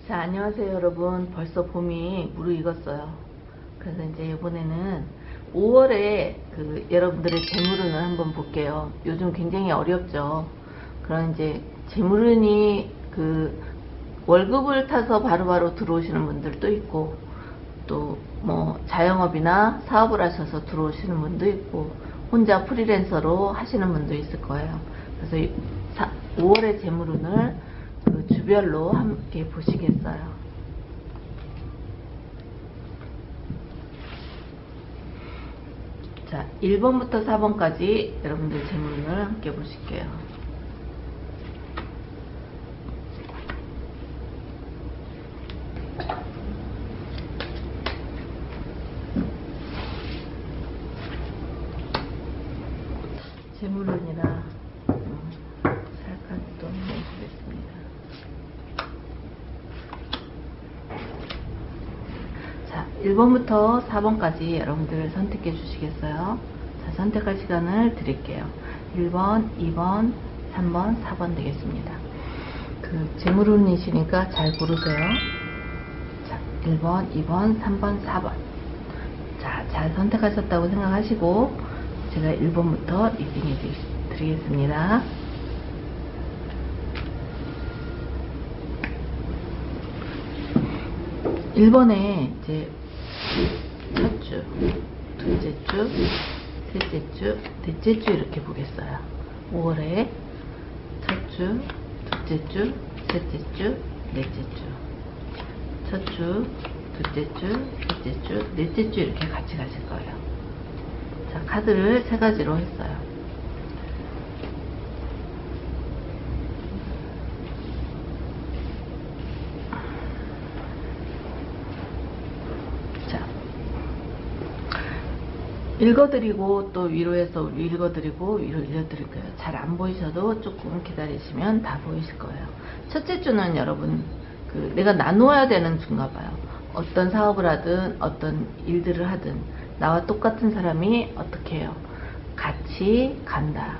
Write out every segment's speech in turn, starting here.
자, 안녕하세요 여러분. 벌써 봄이 무르익었어요. 그래서 이제 이번에는 5월에 여러분들의 재물운을 한번 볼게요. 요즘 굉장히 어렵죠. 그런 이제 재물운이 월급을 타서 바로바로 들어오시는 분들도 있고, 또 뭐 자영업이나 사업을 하셔서 들어오시는 분도 있고, 혼자 프리랜서로 하시는 분도 있을 거예요. 그래서 5월의 재물운을 주별로 함께 보시겠어요. 자, 1번부터 4번까지 여러분들 재물운을 함께 보실게요. 재물운이라 살칸도 해보겠습니다. 자, 1번부터 4번까지 여러분들 선택해 주시겠어요? 자, 선택할 시간을 드릴게요. 1번, 2번, 3번, 4번 되겠습니다. 재물운이시니까 잘 고르세요. 자, 1번, 2번, 3번, 4번. 자, 잘 선택하셨다고 생각하시고 제가 1번부터 리딩해 드리겠습니다. (1번에) 이제 첫 주, 둘째 주, 셋째 주, 넷째 주 이렇게 보겠어요. 5월에 첫 주, 둘째 주, 셋째 주, 넷째 주, 첫 주, 둘째 주, 셋째 주, 넷째 주 이렇게 같이 가실 거예요. 자, 카드를 3가지로 했어요. 자, 읽어드리고 또 위로해서 읽어드리고 위로 읽어드릴 거예요. 잘 안 보이셔도 조금 기다리시면 다 보이실 거예요. 첫째 주는 여러분 내가 나누어야 되는 주인가 봐요. 어떤 사업을 하든 어떤 일들을 하든 나와 똑같은 사람이 어떻게 해요? 같이 간다.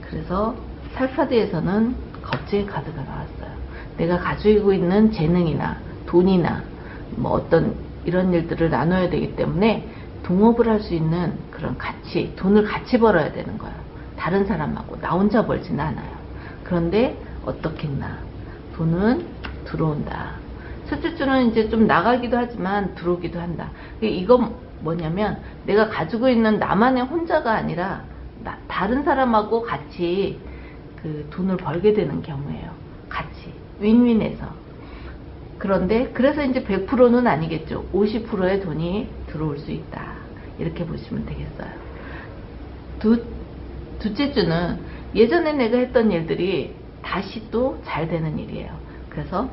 그래서 살카드에서는 겁쟁이 카드가 나왔어요. 내가 가지고 있는 재능이나 돈이나 뭐 어떤 이런 일들을 나눠야 되기 때문에 동업을 할 수 있는 그런 가치, 돈을 같이 벌어야 되는 거예요. 다른 사람하고 나 혼자 벌지는 않아요. 그런데 어떻겠나? 돈은 들어온다. 첫째 주는 이제 좀 나가기도 하지만 들어오기도 한다. 이건 뭐냐면 내가 가지고 있는 나만의 혼자가 아니라 다른 사람하고 같이 돈을 벌게 되는 경우예요. 같이 윈윈해서. 그런데 그래서 이제 100%는 아니겠죠. 50%의 돈이 들어올 수 있다. 이렇게 보시면 되겠어요. 둘째 주는 예전에 내가 했던 일들이 다시 또 잘 되는 일이에요. 그래서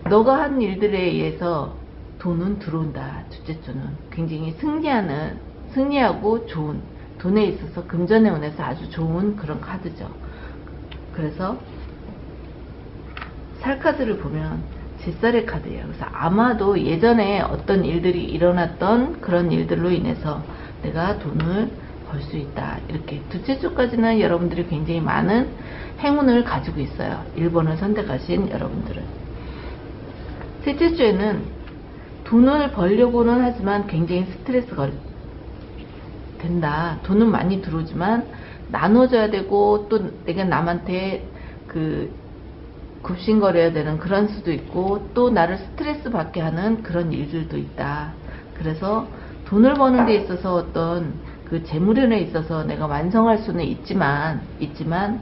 너가 한 일들에 의해서 돈은 들어온다. 둘째 주는 굉장히 승리하고 좋은, 돈에 있어서 금전의 운에서 아주 좋은 그런 카드죠. 그래서 살카드를 보면 제쌀의 카드예요. 그래서 아마도 예전에 어떤 일들이 일어났던 그런 일들로 인해서 내가 돈을 벌 수 있다. 이렇게 둘째 주까지는 여러분들이 굉장히 많은 행운을 가지고 있어요. 1번을 선택하신 여러분들은. 셋째 주에는 돈을 벌려고는 하지만 굉장히 스트레스가 된다. 돈은 많이 들어오지만 나눠줘야 되고 또 내가 남한테 굽신거려야 되는 그런 수도 있고 또 나를 스트레스 받게 하는 그런 일들도 있다. 그래서 돈을 버는 데 있어서 어떤 재물운에 있어서 내가 완성할 수는 있지만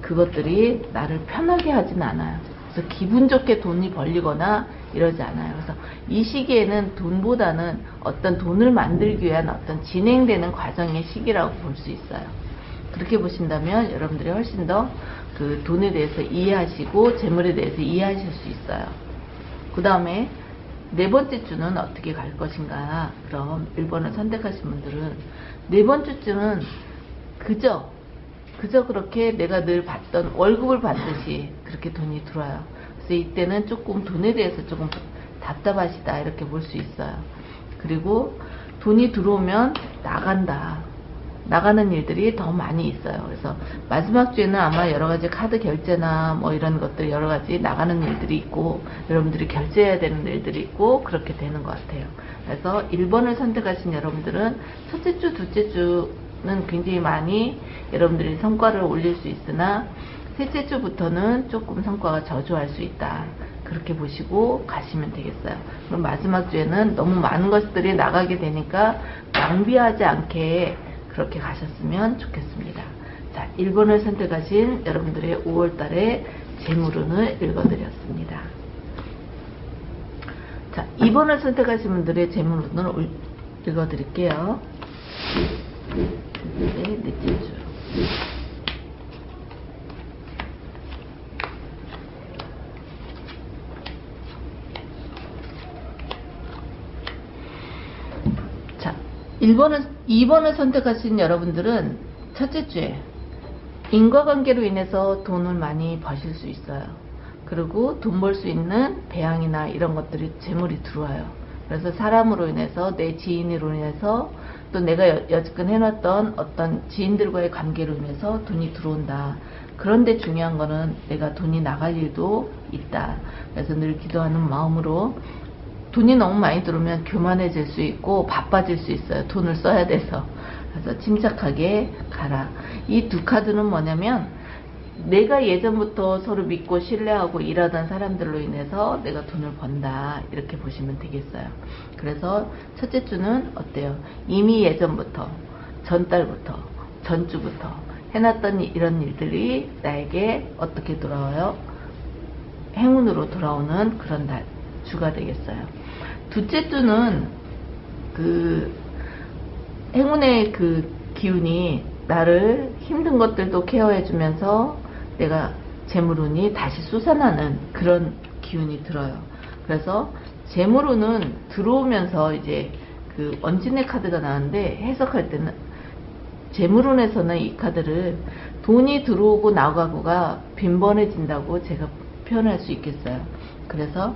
그것들이 나를 편하게 하진 않아요. 그래서 기분 좋게 돈이 벌리거나 이러지 않아요. 그래서 이 시기에는 돈보다는 어떤 돈을 만들기 위한 어떤 진행되는 과정의 시기라고 볼 수 있어요. 그렇게 보신다면 여러분들이 훨씬 더 돈에 대해서 이해하시고 재물에 대해서 이해하실 수 있어요. 그 다음에 4번째 주는 어떻게 갈 것인가. 그럼 1번을 선택하신 분들은 4번째 주는 그저 그렇게 내가 늘 받던 월급을 받듯이 그렇게 돈이 들어와요. 그래서 이때는 조금 돈에 대해서 조금 답답하시다 이렇게 볼 수 있어요. 그리고 돈이 들어오면 나간다. 나가는 일들이 더 많이 있어요. 그래서 마지막 주에는 아마 여러가지 카드 결제나 뭐 이런 것들 여러가지 나가는 일들이 있고 여러분들이 결제해야 되는 일들이 있고 그렇게 되는 것 같아요. 그래서 1번을 선택하신 여러분들은 첫째 주, 둘째 주는 굉장히 많이 여러분들이 성과를 올릴 수 있으나 셋째 주부터는 조금 성과가 저조할 수 있다. 그렇게 보시고 가시면 되겠어요. 그럼 마지막 주에는 너무 많은 것들이 나가게 되니까 낭비하지 않게 그렇게 가셨으면 좋겠습니다. 자, 1번을 선택하신 여러분들의 5월달의 재물운을 읽어드렸습니다. 자, 2번을 선택하신 분들의 재물운을 읽어드릴게요. 네, 넷째 주. 자, 2번을 선택하신 여러분들은 첫째 주에 인과관계로 인해서 돈을 많이 버실 수 있어요. 그리고 돈 벌 수 있는 배양이나 이런 것들이 재물이 들어와요. 그래서 사람으로 인해서 내 지인으로 인해서 또 내가 여지껏 해놨던 어떤 지인들과의 관계로 인해서 돈이 들어온다. 그런데 중요한 거는 내가 돈이 나갈 일도 있다. 그래서 늘 기도하는 마음으로 돈이 너무 많이 들어오면 교만해질 수 있고 바빠질 수 있어요. 돈을 써야 돼서. 그래서 침착하게 가라. 이 두 카드는 뭐냐면 내가 예전부터 서로 믿고 신뢰하고 일하던 사람들로 인해서 내가 돈을 번다. 이렇게 보시면 되겠어요. 그래서 첫째 주는 어때요? 이미 예전부터, 전달부터, 전주부터 해놨던 이런 일들이 나에게 어떻게 돌아와요? 행운으로 돌아오는 그런 주가 되겠어요. 둘째 주는 행운의 기운이 나를 힘든 것들도 케어해주면서 내가 재물운이 다시 솟아나는 그런 기운이 들어요. 그래서 재물운은 들어오면서 이제 원진의 카드가 나왔는데 해석할 때는 재물운에서는 이 카드를 돈이 들어오고 나가고가 빈번해진다고 제가 표현할 수 있겠어요. 그래서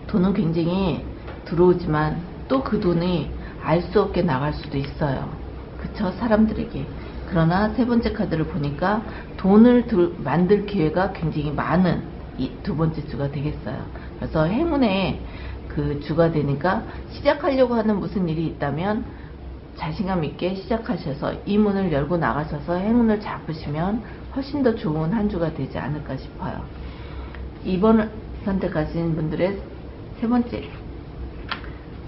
돈은 굉장히 들어오지만 또 그 돈이 알 수 없게 나갈 수도 있어요. 그쵸? 사람들에게. 그러나 세 번째 카드를 보니까 돈을 만들 기회가 굉장히 많은 이 두 번째 주가 되겠어요. 그래서 행운의 주가 되니까 시작하려고 하는 무슨 일이 있다면 자신감 있게 시작하셔서 이 문을 열고 나가셔서 행운을 잡으시면 훨씬 더 좋은 한 주가 되지 않을까 싶어요. 2번을 선택하신 분들의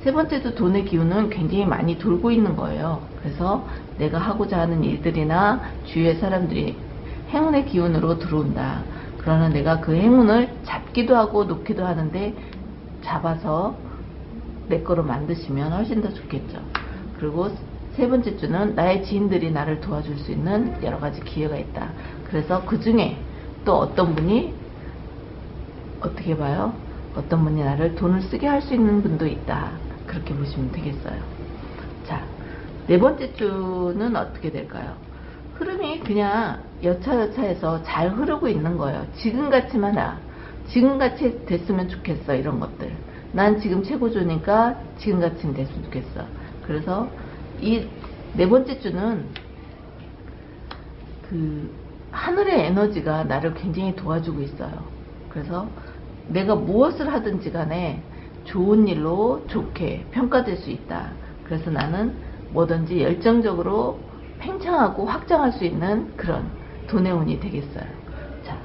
세 번째도 돈의 기운은 굉장히 많이 돌고 있는 거예요. 그래서 내가 하고자 하는 일들이나 주위의 사람들이 행운의 기운으로 들어온다. 그러나 내가 그 행운을 잡기도 하고 놓기도 하는데 잡아서 내 거로 만드시면 훨씬 더 좋겠죠. 그리고 세 번째 주는 나의 지인들이 나를 도와줄 수 있는 여러 가지 기회가 있다. 그래서 그 중에 또 어떤 분이 어떻게 봐요? 어떤 분이 나를 돈을 쓰게 할 수 있는 분도 있다. 그렇게 보시면 되겠어요. 자, 네 번째 주는 어떻게 될까요? 흐름이 그냥 여차여차해서 잘 흐르고 있는 거예요. 지금같이만 지금같이 됐으면 좋겠어. 이런 것들. 난 지금 최고조니까 지금같이 됐으면 좋겠어. 그래서 이 네 번째 주는 하늘의 에너지가 나를 굉장히 도와주고 있어요. 그래서 내가 무엇을 하든지 간에 좋은 일로 좋게 평가될 수 있다. 그래서 나는 뭐든지 열정적으로 팽창하고 확장할 수 있는 그런 돈의 운이 되겠어요. 자,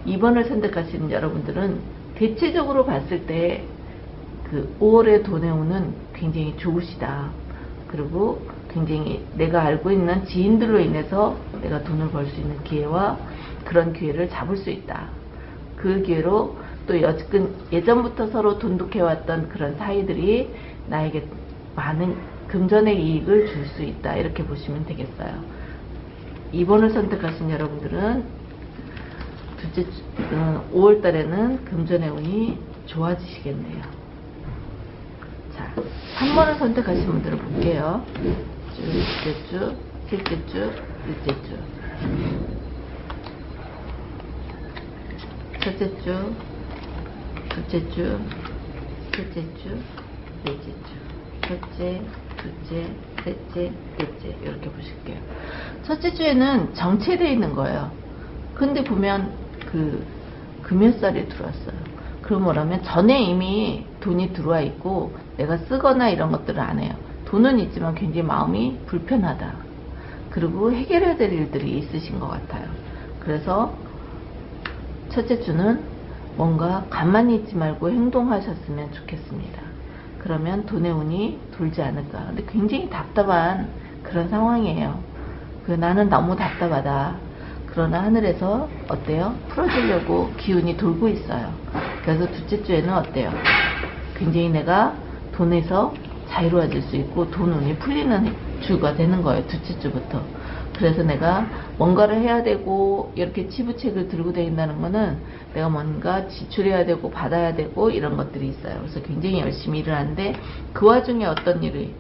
2번을 선택하시는 여러분들은 대체적으로 봤을 때 5월의 돈의 운은 굉장히 좋으시다. 그리고 굉장히 내가 알고 있는 지인들로 인해서 내가 돈을 벌 수 있는 기회와 그런 기회를 잡을 수 있다. 그 기회로 또 여지껏 예전부터 서로 돈독해왔던 그런 사이들이 나에게 많은 금전의 이익을 줄 수 있다. 이렇게 보시면 되겠어요. 2번을 선택하신 여러분들은 5월달에는 금전의 운이 좋아지시겠네요. 자, 3번을 선택하신 분들을 볼게요. 둘째 주, 셋째 주, 넷째 주. 첫째 주, 둘째 주, 셋째 주, 넷째 주. 첫째, 둘째, 셋째, 넷째 이렇게 보실게요. 첫째 주에는 정체되어 있는 거예요. 근데 보면 그 금요살이 들어왔어요. 그럼 뭐라면 전에 이미 돈이 들어와 있고 내가 쓰거나 이런 것들을 안 해요. 돈은 있지만 굉장히 마음이 불편하다. 그리고 해결해야 될 일들이 있으신 것 같아요. 그래서 첫째 주는 뭔가 가만히 있지 말고 행동하셨으면 좋겠습니다. 그러면 돈의 운이 돌지 않을까. 근데 굉장히 답답한 그런 상황이에요. 나는 너무 답답하다. 그러나 하늘에서 어때요? 풀어주려고 기운이 돌고 있어요. 그래서 둘째 주에는 어때요? 굉장히 내가 돈에서 자유로워질 수 있고 돈 운이 풀리는 주가 되는 거예요. 둘째 주부터. 그래서 내가 뭔가를 해야 되고 이렇게 치부책을 들고 다닌다는 거는 내가 뭔가 지출해야 되고 받아야 되고 이런 것들이 있어요. 그래서 굉장히 열심히 일을 하는데 그 와중에 어떤 일이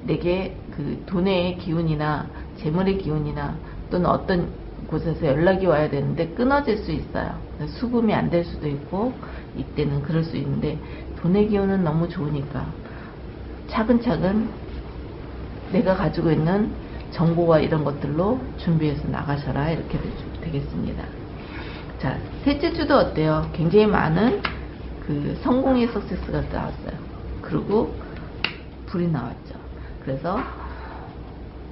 내게 그 돈의 기운이나 재물의 기운이나 또는 어떤 곳에서 연락이 와야 되는데 끊어질 수 있어요. 수금이 안 될 수도 있고 이때는 그럴 수 있는데 돈의 기운은 너무 좋으니까 차근차근 내가 가지고 있는 정보와 이런 것들로 준비해서 나가셔라 이렇게 되겠습니다. 자, 셋째 주도 어때요? 굉장히 많은 그 성공의 석세스가 나왔어요. 그리고 불이 나왔죠. 그래서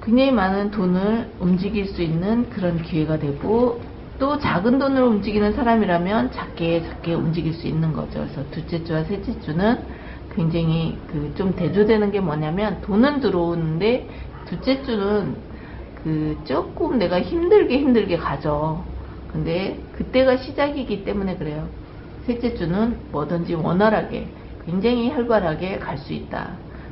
굉장히 많은 돈을 움직일 수 있는 그런 기회가 되고 또 작은 돈을 움직이는 사람이라면 작게 움직일 수 있는 거죠. 그래서 둘째 주와 셋째 주는 굉장히 그 좀 대조되는 게 뭐냐면 돈은 들어오는데 둘째 주는 그 조금 내가 힘들게 가죠. 근데 그때가 시작이기 때문에 그래요. 셋째 주는 뭐든지 원활하게 굉장히 활발하게 갈 수 있다.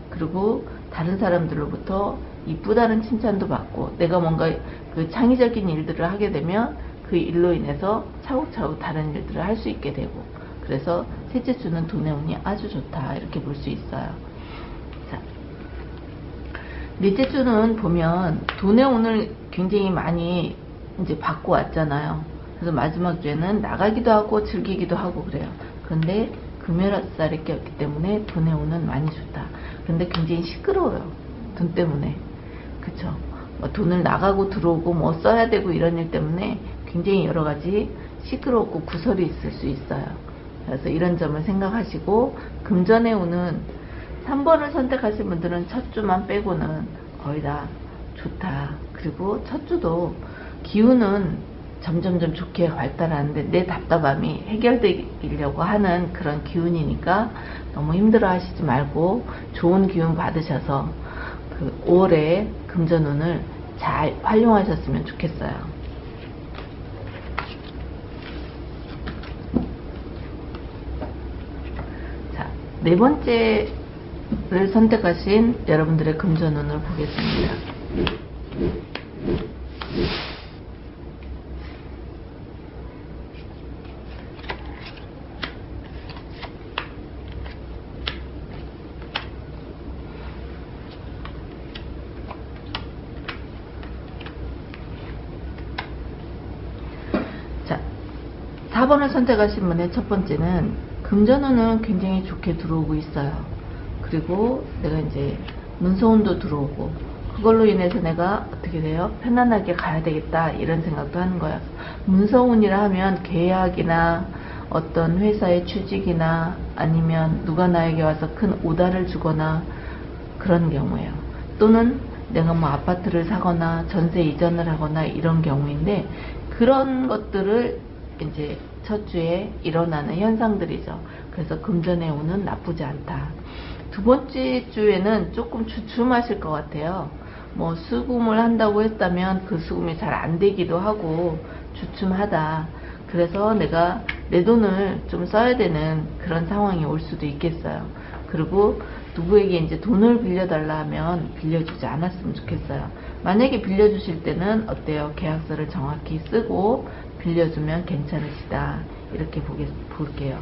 그리고 다른 사람들로부터 이쁘다는 칭찬도 받고 내가 뭔가 그 창의적인 일들을 하게 되면 그 일로 인해서 차곡차곡 다른 일들을 할 수 있게 되고 그래서 셋째 주는 돈의 운이 아주 좋다 이렇게 볼 수 있어요. 자, 넷째 주는 보면 돈의 운을 굉장히 많이 이제 받고 왔잖아요. 그래서 마지막 주에는 나가기도 하고 즐기기도 하고 그래요. 그런데 금요일살이 꼈기 때문에 돈의 운은 많이 좋다. 근데 굉장히 시끄러워요. 돈 때문에. 그쵸? 뭐 돈을 나가고 들어오고 뭐 써야 되고 이런 일 때문에 굉장히 여러 가지 시끄럽고 구설이 있을 수 있어요. 그래서 이런 점을 생각하시고 금전의 운은 3번을 선택하신 분들은 첫 주만 빼고는 거의 다 좋다. 그리고 첫 주도 기운은 점점점 좋게 발달하는데 내 답답함이 해결되려고 하는 그런 기운이니까 너무 힘들어 하시지 말고 좋은 기운 받으셔서 그 5월에 금전운을 잘 활용하셨으면 좋겠어요. 자, 네 번째를 선택하신 여러분들의 금전운을 보겠습니다. 자, 4번을 선택하신 분의 첫 번째는 금전운은 굉장히 좋게 들어오고 있어요. 그리고 내가 이제 문서운도 들어오고 그걸로 인해서 내가 어떻게 돼요? 편안하게 가야 되겠다 이런 생각도 하는 거예요. 문서운이라 하면 계약이나 어떤 회사의 취직이나 아니면 누가 나에게 와서 큰 오다를 주거나 그런 경우예요. 또는 내가 뭐 아파트를 사거나 전세 이전을 하거나 이런 경우인데 그런 것들을 이제 첫 주에 일어나는 현상들이죠. 그래서 금전의 운은 나쁘지 않다. 두 번째 주에는 조금 주춤하실 것 같아요. 뭐 수금을 한다고 했다면 그 수금이 잘 안 되기도 하고 주춤하다. 그래서 내가 내 돈을 좀 써야 되는 그런 상황이 올 수도 있겠어요. 그리고 누구에게 이제 돈을 빌려달라 하면 빌려주지 않았으면 좋겠어요. 만약에 빌려주실 때는 어때요? 계약서를 정확히 쓰고 빌려주면 괜찮으시다. 이렇게 볼게요.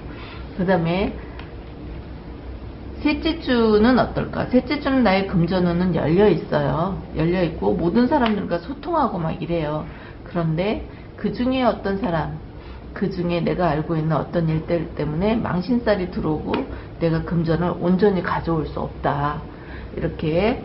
그 다음에 셋째 주는 어떨까? 셋째 주는 나의 금전운은 열려 있어요. 열려 있고 모든 사람들과 소통하고 막 이래요. 그런데 그 중에 어떤 사람, 그 중에 내가 알고 있는 어떤 일들 때문에 망신살이 들어오고 내가 금전을 온전히 가져올 수 없다. 이렇게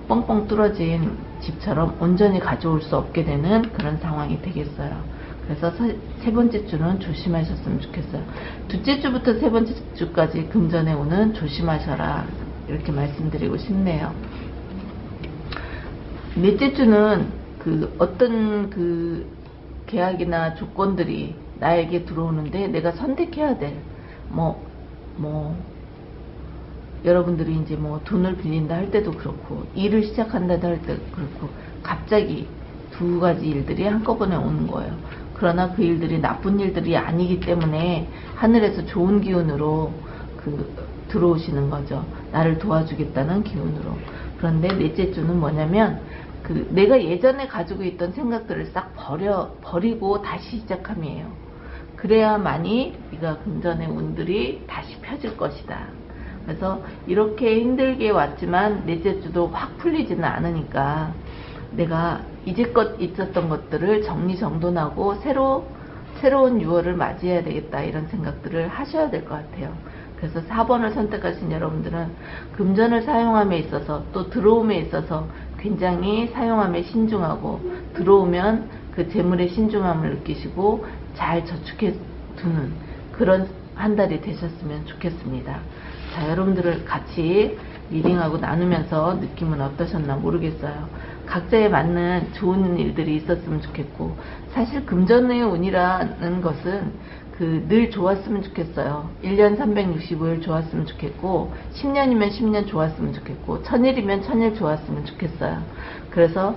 뻥뻥 뚫어진 집처럼 온전히 가져올 수 없게 되는 그런 상황이 되겠어요. 그래서 세 번째 주는 조심하셨으면 좋겠어요. 둘째 주부터 세 번째 주까지 금전의 운은 조심하셔라, 이렇게 말씀드리고 싶네요. 넷째 주는 어떤 계약이나 조건들이 나에게 들어오는데 내가 선택해야 될, 여러분들이 이제 돈을 빌린다 할 때도 그렇고, 일을 시작한다 할 때도 그렇고, 갑자기 두 가지 일들이 한꺼번에 오는 거예요. 그러나 그 일들이 나쁜 일들이 아니기 때문에 하늘에서 좋은 기운으로 들어오시는 거죠. 나를 도와주겠다는 기운으로. 그런데 넷째 주는 뭐냐면, 내가 예전에 가지고 있던 생각들을 싹 버리고 다시 시작함이에요. 그래야만이 네가 금전의 운들이 다시 펴질 것이다. 그래서 이렇게 힘들게 왔지만 넷째 주도 확 풀리지는 않으니까 내가 이제껏 있었던 것들을 정리정돈하고 새로운 6월을 맞이해야 되겠다, 이런 생각들을 하셔야 될 것 같아요. 그래서 4번을 선택하신 여러분들은 금전을 사용함에 있어서, 또 들어옴에 있어서 굉장히 사용함에 신중하고, 들어오면 그 재물의 신중함을 느끼시고 잘 저축해 두는 그런 한 달이 되셨으면 좋겠습니다. 자, 여러분들을 같이 리딩하고 나누면서 느낌은 어떠셨나 모르겠어요. 각자에 맞는 좋은 일들이 있었으면 좋겠고, 사실 금전의 운이라는 것은 늘 좋았으면 좋겠어요. 1년 365일 좋았으면 좋겠고, 10년이면 10년 좋았으면 좋겠고, 1000일이면 1000일 좋았으면 좋겠어요. 그래서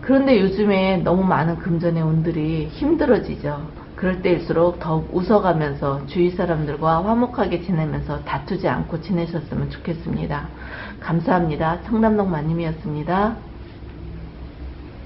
그런데 요즘에 너무 많은 금전의 운들이 힘들어지죠. 그럴 때일수록 더욱 웃어가면서 주위 사람들과 화목하게 지내면서 다투지 않고 지내셨으면 좋겠습니다. 감사합니다. 청담동 마님이었습니다.